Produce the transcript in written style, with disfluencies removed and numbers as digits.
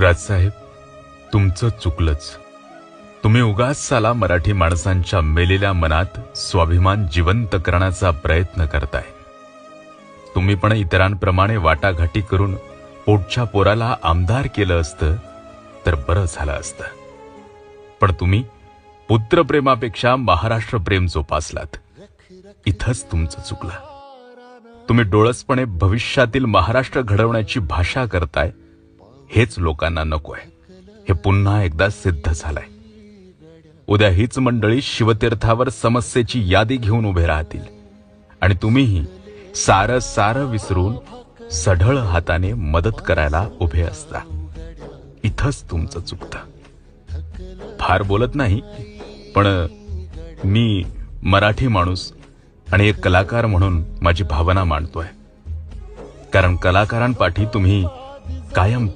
राजसाहेब, तुमचं चुकलंच. तुम्ही उगाच साला मराठी माणसांच्या मेलेल्या मनात स्वाभिमान जिवंत करण्याचा प्रयत्न करताय. तुम्ही पण इतरांप्रमाणे वाटाघाटी करून पोटच्या पोराला आमदार केलं असतं तर बरं झालं असतं. पण तुम्ही पुत्रप्रेमापेक्षा महाराष्ट्र प्रेम जोपासलात. इथंच तुमचं चुकलं. तुम्ही डोळसपणे भविष्यातील महाराष्ट्र घडवण्याची भाषा करताय. हेच लोकांना नकोय. हे पुन्हा एकदा सिद्ध झालंय. उद्या हीच मंडळी शिवतीर्थावर समस्येची यादी घेऊन उभे राहतील आणि तुम्हीही सारं विसरून सढळ हाताने मदत करायला उभे असता. इथंच तुमचं चुकतं. फार बोलत नाही, पण मी मराठी माणूस आणि एक कलाकार म्हणून माझी भावना मांडतोय. कारण कलाकारांपाठी तुम्ही कायम